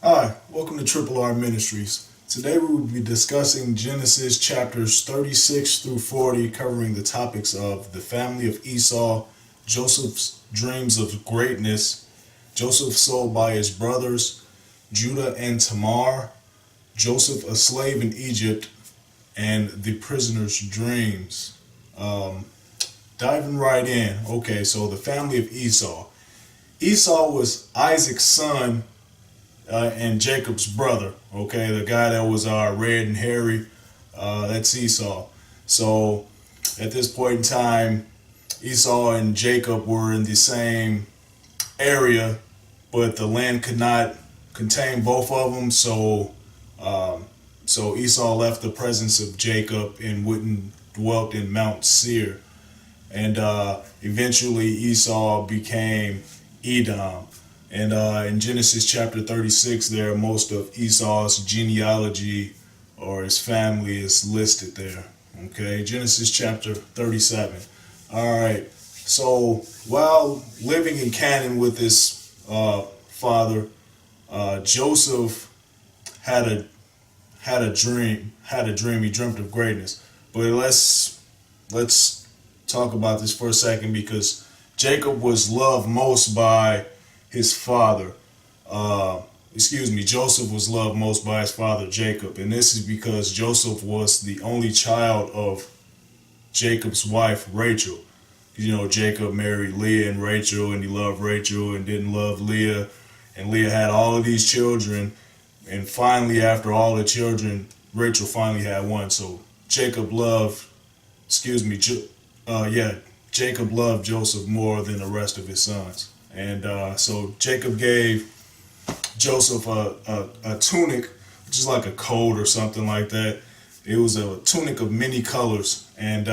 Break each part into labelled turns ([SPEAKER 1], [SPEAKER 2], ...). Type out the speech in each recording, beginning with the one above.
[SPEAKER 1] Hi, welcome to Triple R Ministries. Today we will be discussing Genesis chapters 36 through 40, covering the topics of the family of Esau, Joseph's dreams of greatness, Joseph sold by his brothers, Judah and Tamar, Joseph a slave in Egypt, and the prisoner's dreams. Diving right in. Okay, so the family of Esau. Esau was Isaac's son and Jacob's brother. Okay, the guy that was red and hairy, that's Esau. So at this point in time, Esau and Jacob were in the same area, but the land could not contain both of them. So Esau left the presence of Jacob and went and dwelt in Mount Seir, and eventually Esau became Edom. And in Genesis chapter 36, there most of Esau's genealogy or his family is listed there. Okay, Genesis chapter 37. All right. So while living in Canaan with his father, Joseph had a dream. He dreamt of greatness. But let's talk about this for a second, because Jacob was loved most by his father. Joseph was loved most by his father Jacob, and this is because Joseph was the only child of Jacob's wife Rachel. You know, Jacob married Leah and Rachel, and he loved Rachel and didn't love Leah, and Leah had all of these children, and finally, after all the children, Rachel finally had one. So Jacob loved, Jacob loved Joseph more than the rest of his sons. And so Jacob gave Joseph a tunic, which is like a coat or something like that. It was a tunic of many colors, and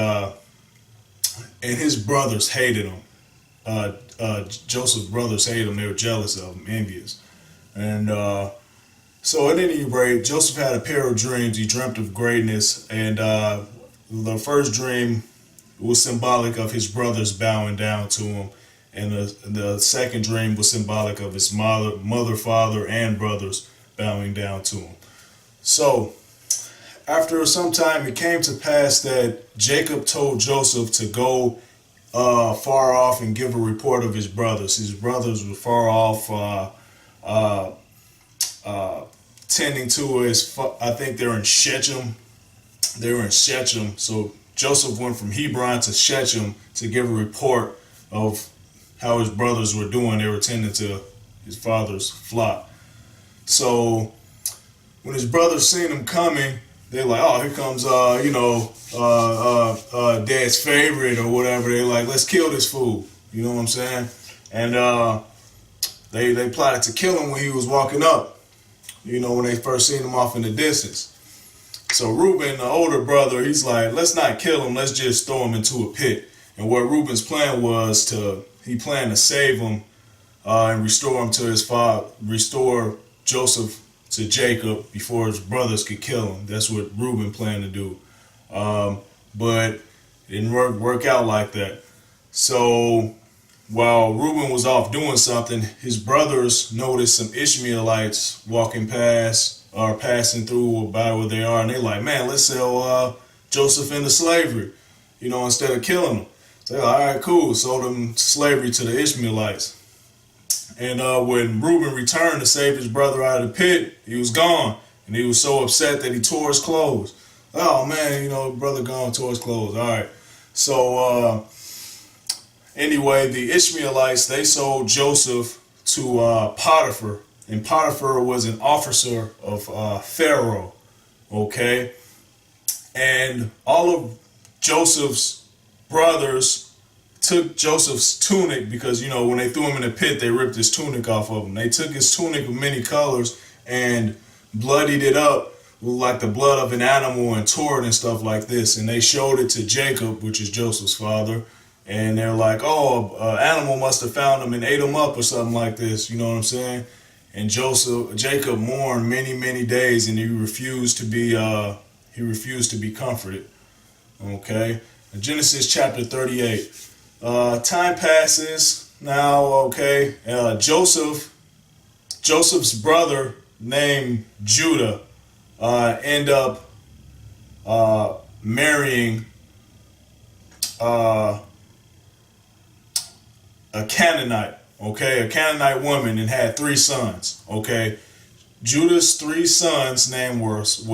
[SPEAKER 1] his brothers hated him. Joseph's brothers hated him. They were jealous of him, envious. And so at any rate, Joseph had a pair of dreams. He dreamt of greatness, and the first dream was symbolic of his brothers bowing down to him. And the second dream was symbolic of his mother, father, and brothers bowing down to him. So, after some time, it came to pass that Jacob told Joseph to go far off and give a report of his brothers. His brothers were far off, tending to I think they're in Shechem. They were in Shechem. So Joseph went from Hebron to Shechem to give a report of how his brothers were doing. They were tending to his father's flock. So when his brothers seen him coming, they're like, "Oh, here comes dad's favorite or whatever." They're like, "Let's kill this fool." You know what I'm saying? And they plotted to kill him when he was walking up. You know, when they first seen him off in the distance. So Reuben, the older brother, he's like, "Let's not kill him. Let's just throw him into a pit." And what Reuben's plan was he planned to save him and restore him to his father, restore Joseph to Jacob before his brothers could kill him. That's what Reuben planned to do. But it didn't work out like that. So while Reuben was off doing something, his brothers noticed some Ishmaelites walking past or passing through by where they are, and they're like, "Man, let's sell Joseph into slavery, instead of killing him." So they're like, "All right, cool." Sold him slavery to the Ishmaelites. And when Reuben returned to save his brother out of the pit, he was gone. And he was so upset that he tore his clothes. "Oh man, brother gone, tore his clothes." All right. So anyway, the Ishmaelites, they sold Joseph to Potiphar. And Potiphar was an officer of Pharaoh. Okay. And all of Joseph's brothers took Joseph's tunic, because when they threw him in the pit, they ripped his tunic off of him. They took his tunic of many colors and bloodied it up with like the blood of an animal and tore it and stuff like this, and they showed it to Jacob, which is Joseph's father, and they're like, "Oh, animal must have found him and ate him up or something like this." You know what I'm saying? And Jacob mourned many days, and he refused to be comforted. Okay. Genesis chapter 38. Time passes now. Okay. Joseph's brother named Judah end up marrying a Canaanite, okay, a Canaanite woman, and had 3 sons, okay. Judah's 3 sons' name was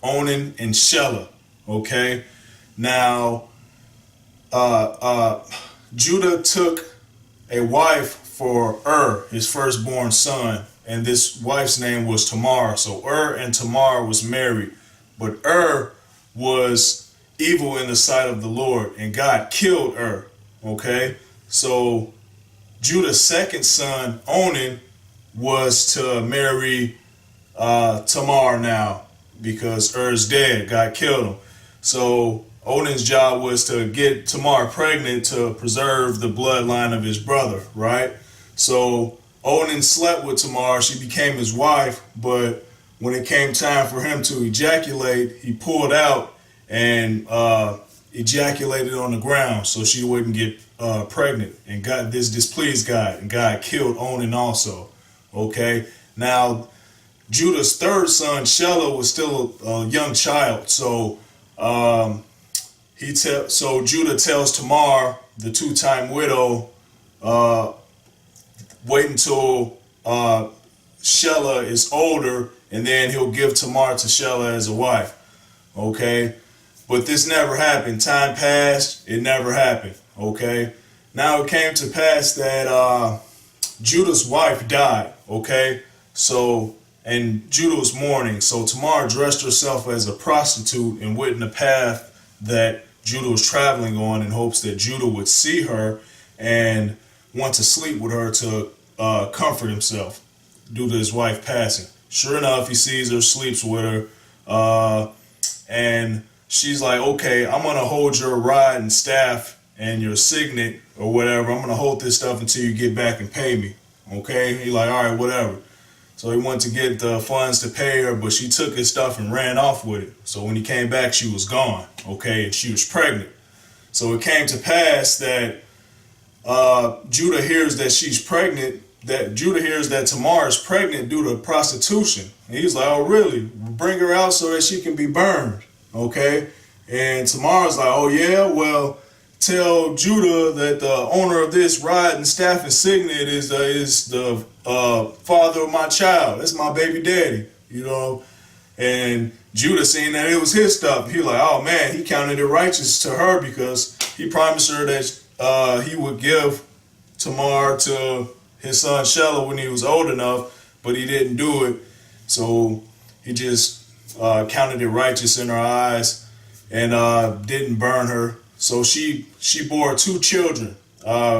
[SPEAKER 1] Onan, and Shelah, okay. Now, Judah took a wife for his firstborn son, and this wife's name was Tamar. So and Tamar was married, but was evil in the sight of the Lord, and God killed okay. So Judah's second son, Onan, was to marry Tamar now, because is dead. God killed him. So Onan's job was to get Tamar pregnant to preserve the bloodline of his brother, right? So Onan slept with Tamar. She became his wife, but when it came time for him to ejaculate, he pulled out and ejaculated on the ground so she wouldn't get pregnant. And God, this displeased God, and God killed Onan also. Okay, now Judah's third son, Shelah, was still a young child. So so Judah tells Tamar, the 2-time widow, wait until Shelah is older, and then he'll give Tamar to Shelah as a wife. Okay, but this never happened. Time passed, it never happened. Okay, now it came to pass that Judah's wife died. Okay, so, and Judah was mourning. So Tamar dressed herself as a prostitute and went in the path that Judah was traveling on, in hopes that Judah would see her and want to sleep with her to comfort himself due to his wife passing. Sure enough, he sees her, sleeps with her, and she's like, okay, I'm going to hold your rod and staff and your signet or whatever. I'm going to hold this stuff until you get back and pay me. Okay, he's like, all right, whatever. So he went to get the funds to pay her, but she took his stuff and ran off with it. So when he came back, she was gone, okay, and she was pregnant. So it came to pass that Judah hears that she's pregnant, that Judah hears that Tamar is pregnant due to prostitution. And he's like, oh, really? Bring her out so that she can be burned, okay? And Tamar's like, oh, yeah, well, tell Judah that the owner of this rod and staff and signet is the father of my child. That's my baby daddy, you know. And Judah, seeing that it was his stuff, he like, oh man, he counted it righteous to her, because he promised her that he would give Tamar to his son Shelah when he was old enough, but he didn't do it. So he just counted it righteous in her eyes and didn't burn her. So she bore 2 children,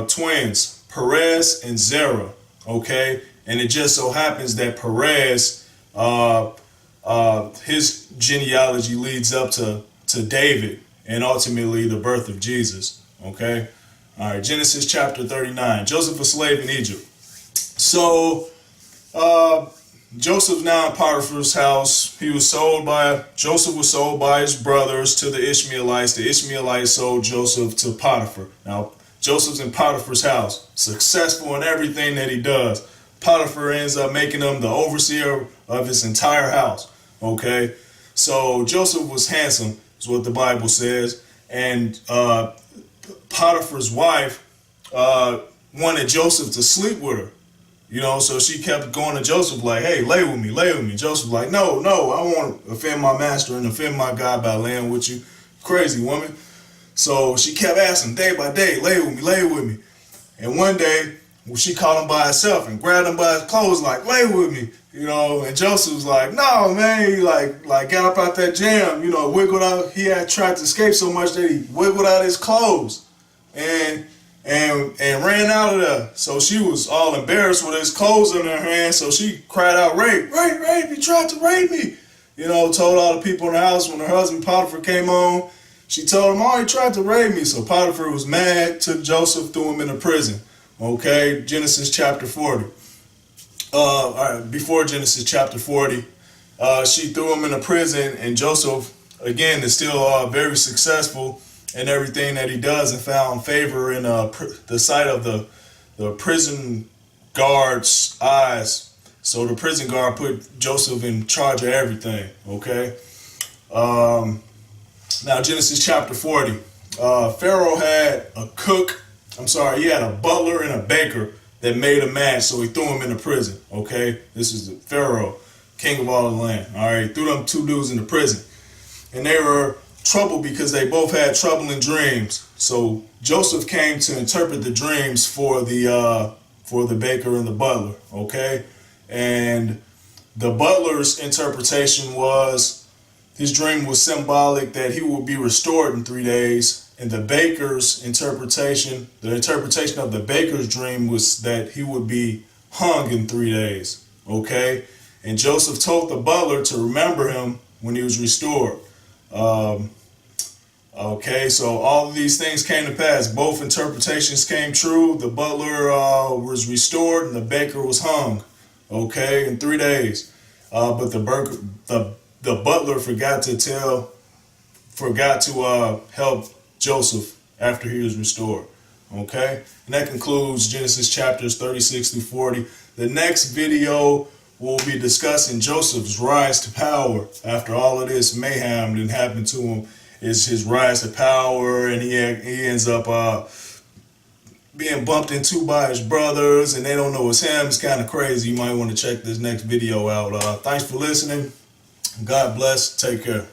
[SPEAKER 1] twins, Perez and Zerah, okay? And it just so happens that Perez, his genealogy leads up to David and ultimately the birth of Jesus, okay? All right, Genesis chapter 39, Joseph a slave in Egypt. So Joseph now in Potiphar's house. Joseph was sold by his brothers to the Ishmaelites. The Ishmaelites sold Joseph to Potiphar. Now, Joseph's in Potiphar's house, successful in everything that he does. Potiphar ends up making him the overseer of his entire house. Okay, so Joseph was handsome, is what the Bible says, and Potiphar's wife wanted Joseph to sleep with her. You know, so she kept going to Joseph like, hey, lay with me, lay with me. Joseph like, no, I won't offend my master and offend my God by laying with you. Crazy woman. So she kept asking day by day, lay with me, lay with me. And one day, she caught him by herself and grabbed him by his clothes like, lay with me. You know, and Joseph was like, no, man. He like got up out that jam, you know, wiggled out. He had tried to escape so much that he wiggled out his clothes and ran out of there. So she was all embarrassed with his clothes in her hand. So she cried out, rape, rape, rape. He tried to rape me. You know, told all the people in the house. When her husband Potiphar came home, she told him, oh, he tried to rape me. So Potiphar was mad, took Joseph, threw him in a prison. Okay, Genesis chapter 40. All right, before Genesis chapter 40, she threw him in a prison, and Joseph, again, is still very successful in everything that he does and found favor in the sight of the prison guard's eyes. So the prison guard put Joseph in charge of everything. Okay. Now Genesis chapter 40. Pharaoh had he had a butler and a baker that made a match, so he threw him into prison. Okay, this is the Pharaoh, king of all the land. All right, threw them two dudes into prison, and they were troubled because they both had troubling dreams. So Joseph came to interpret the dreams for the baker and the butler. Okay, and the butler's interpretation was his dream was symbolic that he would be restored in 3 days. And the baker's interpretation, the interpretation of the baker's dream was that he would be hung in 3 days. Okay? And Joseph told the butler to remember him when he was restored. Okay, so all of these things came to pass. Both interpretations came true. The butler was restored and the baker was hung. Okay, in 3 days. But the butler forgot to help Joseph after he was restored. Okay, and that concludes Genesis chapters 36 through 40. The next video will be discussing Joseph's rise to power after all of this mayhem that happened to him. Is his rise to power, and he ends up being bumped into by his brothers, and they don't know it's him. It's kind of crazy. You might want to check this next video out. Thanks for listening. God bless. Take care.